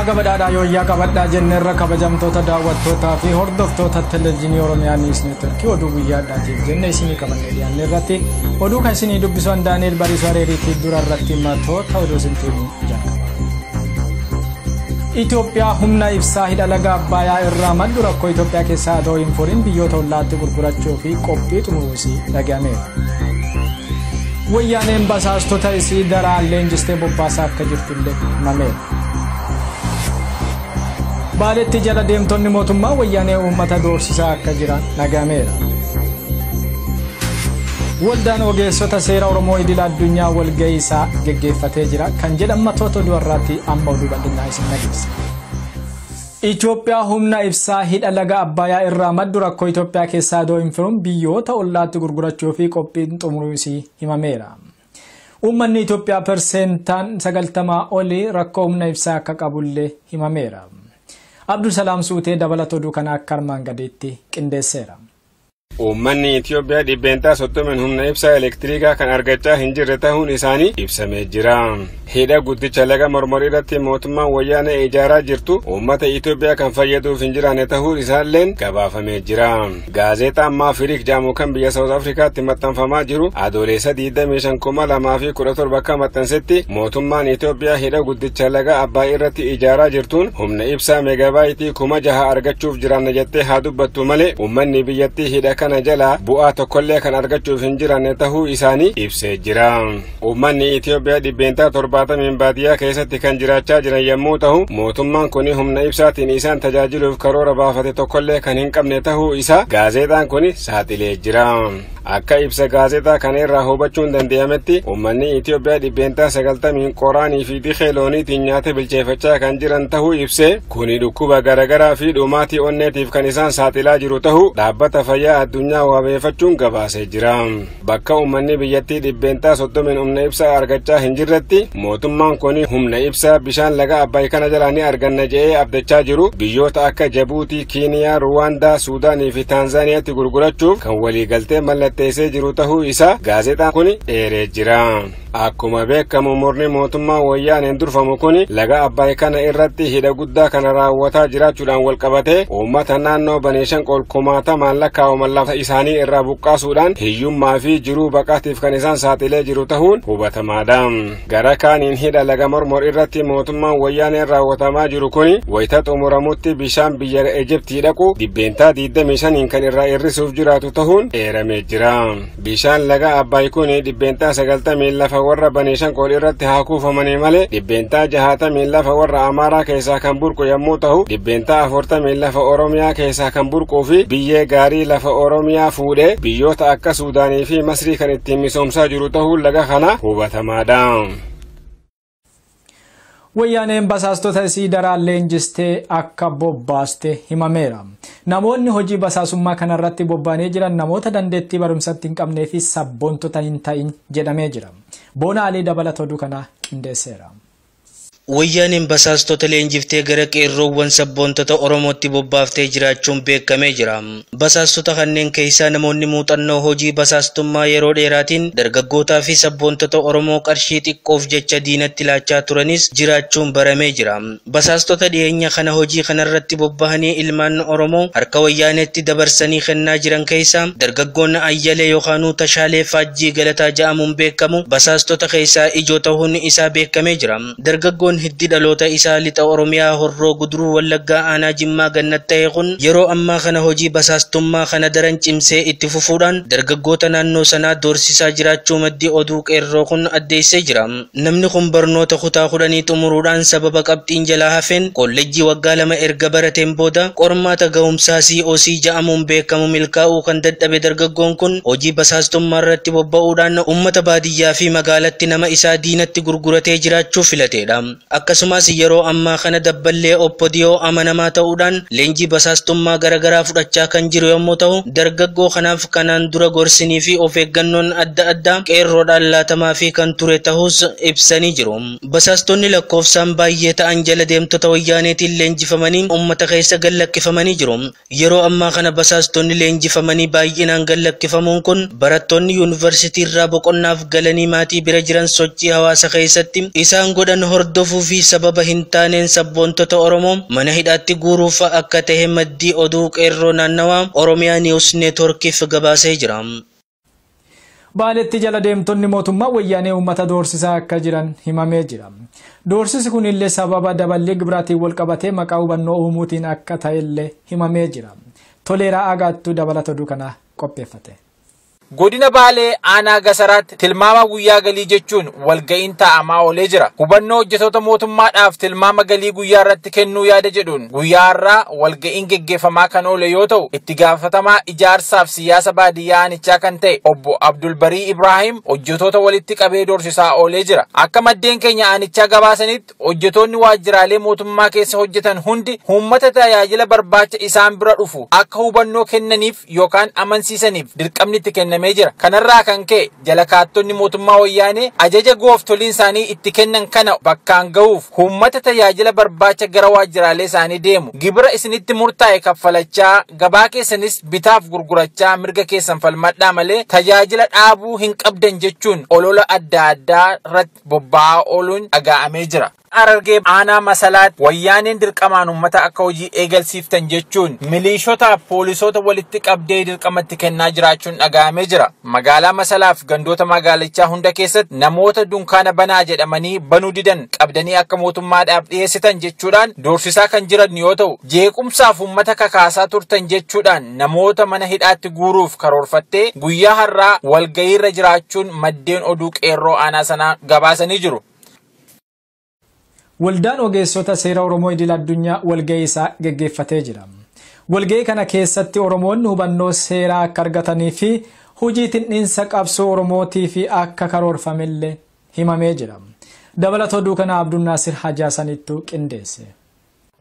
Baga badhaadhaa yooyyaa qabadhaa jenneerra kabajamtoota daawwattootaa fi hordoftoota televezyiinii Oromiyaa Niis Neetworkii oduu guyyaadhaatiif jennee isinii qabannee dhiyaanne irratti oduu kan isinii dubbisan Daani'eel Bariisoo Areeriitii dura irratti matoota oduu sintiinii jalqaba. Itoophiyaa humna ibsaa hidha laga Abbayyaa irraa maddu rakkoo Itoophiyaa keessaa ta'uu hin furin biyyoota ollaatti gurgurachuu fi qophii xumuruusii dhagahameera. Wayyaaneen basaastota isii daraan leenjistee bobbaasaa akka jirtullee himameera. Baaletti jala deemtonni mootummaa wayyaanee uummata doorsisaa akka jiran dhagahameera. Waldaan ogeessota seera Oromoo idil addunyaa walgahii isaa geggeeffatee jira kan jedhan matoota oduu irratti amma oduu bal'inaa isin dhageessa. Itoophiyaa humna ibsaa hidha laga Abbayyaa irraa maddu rakkoo Itoophiyaa keessaa ta'uu hin furin biyyoota ollaatti gurgurachuu fi qophiin xumuruusii himameera. Uummanni Itoophiyaa persentaan 90 olii rakkoo humna ibsaa akka qabullee himameera. Abdul Salaam Suutee dabalata oduu kana akka armaan gadiitti qindeesseera. Uummanni Itoophiyaa dhibbeentaa 30 humna ibsaa elektiriikaa kan argachaa hin jirre ta'uun isaanii ibsamee jira. Hidha guddicha laga Mormorii irratti mootummaan wayyaanee ijaaraa jirtu uummata Itoophiyaa kan fayyaduuf hin jiraanne ta'uun isaalleen gabaafamee jira. Gaazexaan Maafiriik jedhamu kan biyya South Afrikaatti maxxanfamaa jiru adoolessa 25,2017 akka maxxansetti mootummaan Itoophiyaa hidha guddicha laga Abbayyaa irratti ijaaraa jirtuun humna ibsaa meegabaayitii 6,000 argachuuf jiraanna jettee haa dubbattu malee uummanni biyyattii hidha kana jala bu'aa tokkollee kan argachuuf hin jiraanne ta'uu isaanii ibsee jira. Uummanni Itoophiyaa dhibbeentaa 70 baadiyyaa keessatti kan jiraachaa jiran yommuu ta'u mootummaan kun humna ibsaatiin isaan tajaajiluuf karoora baafate tokkollee kan hin qabne ta'uu isaa gaazexaan kun saaxilee jira. Akka ibsa gaazexaa kana irraa hubachuun danda'ametti uummanni Itoophiyaa dhibbeentaa 90 qoraanii fi dikee looniitiin nyaata bilcheeffachaa kan jiran ta'uu ibsee kuni dhukkuba garaagaraa fi dhumaatii onneetiif kan isaan saaxilaa jiru ta'uu dhaabbata fayyaa addunyaa wabeeffachuun gabaasee jira. Bakka uummanni biyyattii dhibbeentaa 30 humna ibsaa argachaa hin jirretti mootummaan kun humna ibsaa bishaan laga Abbayyaa kana jalaa ni arganna jedhee abdachaa jiru biyyoota akka Jabuutii, Keeniyaa, Ruwaandaa, Suudaanii fi Taanzaaniyaatti gurgurachuuf kan waliigaltee mallatteessee jiru ta'uu isaa gaazexaan kun eeree jira. Akkuma beekamu murni mootummaa wayyaaneen durfamu kun laga Abbayyaa kana irratti hidha guddaa kana raawwataa jiraachuudhaan walqabatee uummata naannoo Baneeshanqol kumaatamaan lakkaa'aman lafa isaanii irraa buqqaasuudhaan hiyyummaa fi jiruu baqaatiif kan isaan saaxilee jiru ta'uun hubatamaadha. Gara kaaniin hidha laga Mormorii irratti mootummaan wayyaaneen raawwatamaa jiru kun wayita xumuramutti bishaan biyya Ijiptii dhaqu dhibbeentaa 25 kan irraa hir'isuuf jiraatu ta'uun eeramee jira. Bishaan laga Abbayyaa kun dhibbeentaa 90 lafa warra Baneeshanqol irratti haa kuufamanii malee dhibbeentaa 60 lafa warra Amaaraa keessaa kan burqu yommuu ta'u dhibbeentaa 40 lafa Oromiyaa keessaa kan burquu fi biyyee gaarii lafa Oromiyaa fuudhee biyyoota akka Suudaanii fi Masrii kan ittiin misoomsaa jiru ta'uu laga kana hubatamaadha. Wayyaaneen basaastota isii daraan leenjistee akka bobbaaste himameera. Namoonni hojii basaasummaa kanarratti bobba'anii jiran namoota dandeettii barumsatti hin qabnee fi sabboontota hin ta'in jedhamee jira. Boona Alii dabalata oduu kana qindeesseera. Wayyaaneen basaastota leenjiftee gara qeerroowwan sabboontota Oromootti bobbaaftee jiraachuun beekamee jira. Basaastota kanneen keessaa namoonni muuxannoo hojii basaastummaa yeroo dheeraatiin dargaggootaa fi sabboontota Oromoo qarshii xiqqoof jecha diinatti laachaa turanis jiraachuun baramee jira. Basaastota dhiyeenya kana hojii kanarratti bobbahanii ilmaan Oromoo harka wayyaaneetti dabarsanii kennaa jiran keessaa dargaggoonni Ayyalee yookaan Tashaalee Faajjii Galataa jedhamuun beekamu basaastota keessaa ijoo ta'uun isaa beekamee jira. Dargaggoon hiddi dhaloota isaa lixa Oromiyaa Horroo Guduruu Wallaggaa aanaa Jimmaa Gannat ta'e kun yeroo ammaa kana hojii basaastummaa kana daran cimsee itti fufuudhaan dargaggoota naannoo sanaa doorsisaa jiraachuu maddi oduu qeerroo kun addeessee jira. Namni kun barnoota kutaa 10 xumuruudhaan sababa qabxiin jalaa hafeen kolleejjii waggaa 2 erga barateen booda qormaata ga'umsaa COC jedhamuun beekamu milkaa'uu kan dadhabe dargaggoon kun hojii basaastummaa irratti bobba'uudhaan uummata baadiyyaa fi magaalatti nama isaa diinatti gurguratee jiraachuu filateedha. Akkasumas yeroo ammaa kana dabballee oppodiyoo amanamaa ta'uudhaan leenjii basaastummaa garagaraa fudhachaa kan jiru yommuu ta'u dargaggoo kanaaf kanaan dura gorsinii fi of eeggannoon adda addaa qeerroodhaan laatamaa fi kan ture ta'us ibsanii jiru. Basaastonni lakkoofsaan baay'ee ta'an jala deemtota wayyaaneetiin leenjifamanii uummata keessa gallakkifamanii jiru. Yeroo ammaa kana basaastonni leenjifamanii baay'inaan gallakkifamuun kun barattoonni yuunivarsiitii irraa boqonnaaf galanii maatii bira jiran sochii hawaasa keessatti isaan godhan hordofu safuu fi sababa hin taaneen sabboontota Oromoo mana hidhaatti guuruuf akka ta'e maddii oduu qeerroo naannawaa Oromiyaa News Networkiif gabaasee jira. Baaletti jala deemtonni mootummaa wayyaanee uummata doorsisaa akka jiran himamee jira. Doorsisi kun illee sababa daballee gibiraatiin wal qabatee maqaa hubannoo uumuutiin akka ta'e illee himamee jira. Toleeraa Agaattuu dabalata oduu kana qopheeffate. Godina Baalee aanaa Gasaraatti tilmaama guyyaa galii jechuun walga'iin taa'amaa oolee jira. Hubannoo hojjettoota mootummaadhaaf tilmaama galii guyyaa irratti kennuu yaada jedhuun guyyaa irraa walga'iin geggeeffamaa kan oole yoo ta'u, itti gaafatamaa ijaarsaaf siyaasa baadiyyaa aanichaa kan ta'e obbo Abdul Barii Ibrahim hojjettoota walitti qabee doorsisaa oolee jira. Akka maddeen keenya aanichaa gabaasanitti hojjettoonni waajjiraalee mootummaa keessa hojjetan hundi uummata tajaajila barbaacha isaan bira dhufu akka hubannoo kennaniif yookaan amansiisaniif dirqamni itti kennamee jira. Kanarraa kan ka'e jalakaattonni mootummaa wayyaanee ajaja gooftoliin isaanii itti kennan kana bakkaan ga'uuf uummata tajaajila barbaacha gara waajjiraalee isaanii deemu. Gibira isinitti murtaa'e kaffalachaa, gabaa keessanis bitaaf gurgurachaa mirga keessan falmadhaa malee tajaajila dhaabuu hin qabdan jechuun olola adda addaa irratti bobba'aa ooluun dhaga'amee jira. Arargee aanaa Masalaatti wayyaaneen dirqamaan uummata akka hojii eegalsiiftan jechuun miliishotaaf poolisoota walitti qabdee dirqamatti kennaa jiraachuun dhaga'amee jira. Magaalaa Masalaaf gandoota magaalichaa hunda keessatti namoota dunkaana banaa jedhamanii banuu didan qabdanii akka mootummaadhaaf dhiyeessitan jechuudhaan doorsisaa kan jiran yoo ta'u, jeequmsaaf uummata kakaasaa turtan jechuudhaan namoota mana hidhaatti guuruuf karoorfattee guyyaa har'aa walga'iirra jiraachuun maddeen oduu qeerroo aanaa sanaa gabaasanii jiru. Waldaan ogeessota seera Oromoo idil addunyaa walga'ii isaa geggeeffatee jira. Walga'ii kana keessatti Oromoonni hubannoo seeraa akka argatanii fi hojii xinniinsa qabsoo Oromootii fi akka karoorfamillee himamee jira. Dabalata oduu kana Abdul Naasir Hajaasanittu qindeesse.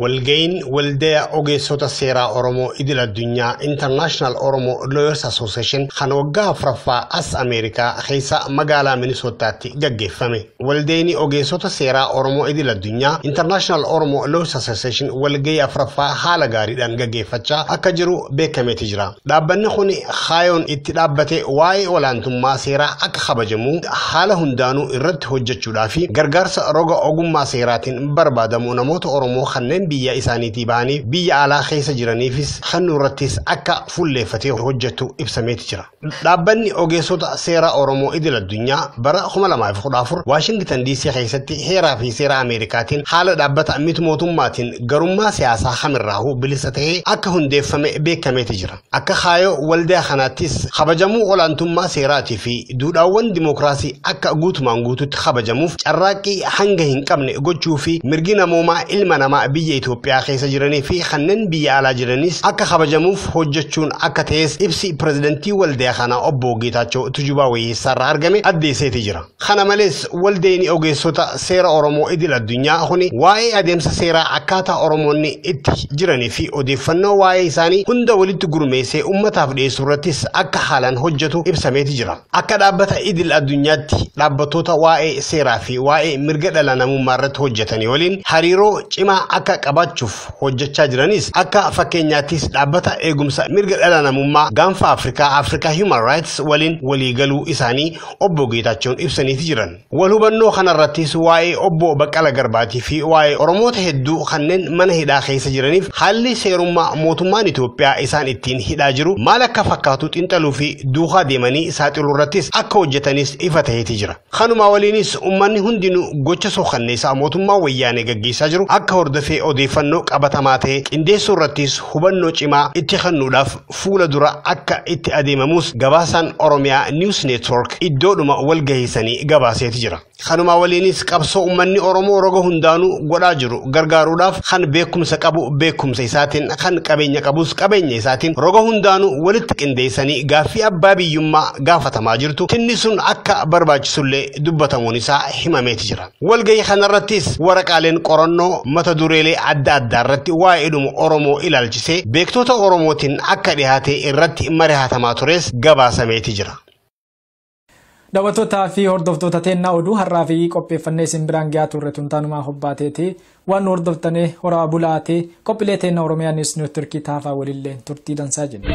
Walga'iin waldaa ogeessota seeraa Oromoo idil addunyaa International Oromo Lawyers Association kan waggaa afuraffaa as Ameerikaa keessa magaalaa Minnesotaatti gaggeeffame. Waldaan ogeessota seeraa Oromoo idil addunyaa International Oromo Lawyers Association walga'ii afuraffaa haala gaariidhaan gaggeeffachaa akka jiru beekameeti jira. Dhaabbanni kun kaayoon itti dhaabbate waa'ee olaantummaa seeraa akka kabajamu haala hundaanuu irratti hojjechuudhaa fi gargaarsa roga ogummaa seeraatiin barbaadamu namoota Oromoo kanneen biyya isaaniitii bahanii biyya alaa keessa jiraniifis kannuurrattis akka fulleeffatee hojjetu ibsameeti jira. Dhaabbanni ogeessota seera Oromoo idil addunyaa bara 2014 Washington DC keessatti heeraa fi seera Ameerikaatiin haala dhaabbata miti mootummaatiin garummaa siyaasaa hamirraahu bilisa ta'ee akka hundeeffame beekameeti jira. Akka kaayoo waldaa kanaattis kabajamuu olaantummaa seeraatii fi duudhaawwan dimookiraasii akka guutumaan guututti kabajamuuf carraaqqii hanga hin qabne gochuu fi mirgi namoomaa ilma namaa biyya Itoophiyaa keessa jiranii fi kanneen biyya alaa jiranis akka kabajamuuf hojjechuun akka ta'es ibsi pirezidantii waldaa kana obbo Geetaachoo Tujubaa Wayyeessaarraa argame addeesseeti jira. Kana malees waldaan ogeessota seera Oromoo idil addunyaa kuni waa'ee adeemsa seeraa akkaataa Oromoonni itti jiranii fi odeeffannoo waa'ee isaanii hunda walitti gurmeessee ummataaf dhiyeessuu irrattis akka haalaan hojjetu ibsameeti jira. Akka dhaabbata idil addunyaatti dhaabbattoota waa'ee seeraa fi waa'ee mirga dhala namummaa irratti hojjetanii waliin hariiroo cimaa akka qabachuuf hojjechaa jiranis akka fakkeenyaattis dhaabbata eegumsa mirga dhala namummaa gaanfa Afrikaa Human Rights waliin waliigaluu isaanii obbo Geetaachoon ibsaniiti jiran. Wal hubannoo kanarrattis waa'ee obbo Baqqala Garbaatii fi waa'ee Oromoota hedduu kanneen mana hidhaa keessa jiraniif haalli seerummaa mootummaan Itoophiyaa isaan ittiin hidhaa jiru maal akka fakkaatu xiinxaluu fi duukaa deemanii saaxiluu irrattis akka hojjetanis ifa ta'eeti jira. Kanuma waliinis uummanni hundinuu gocha sookanneessaa mootummaa wayyaanee gaggeessaa jiru akka hordofee odeeffannoo qabatamaa ta'e qindeessuu irrattis hubannoo cimaa itti kennuudhaaf fuula dura akka itti adeemamus gabaasaan Oromiyaa News Network iddoodhuma walgahiisanii gabaaseeti jira. Kanuma waliinis qabsoo uummanni Oromoo roga hundaanuu godhaa jiru gargaaruudhaaf kan beekumsa qabu beekumsa isaatiin kan qabeenya qabus qabeenya isaatiin roga hundaanuu walitti qindeessanii gaaffii abbaa biyyummaa gaafatamaa jirtu tinni sun akka barbaachisullee dubbatamuun isaa himameeti jira. Walgahii kanarrattis waraqaaleen qorannoo mata dureelee adda addaa irratti waa'ee dhuma Oromoo ilaalchisee beektota Oromootiin akka dhiyaate irratti mari'atamaa tures gabaasameeti jira. Daawwattoota fi hordoftoota teennaa oduu har'aa fi qopheeffannee isin biraan gahaa turre tuntaanumaa hobbaateeti waan hordoftanii horaa bulaate qophiilee teennaa Oromiyaa News Network taafaa walillee turtii dansaa jenna.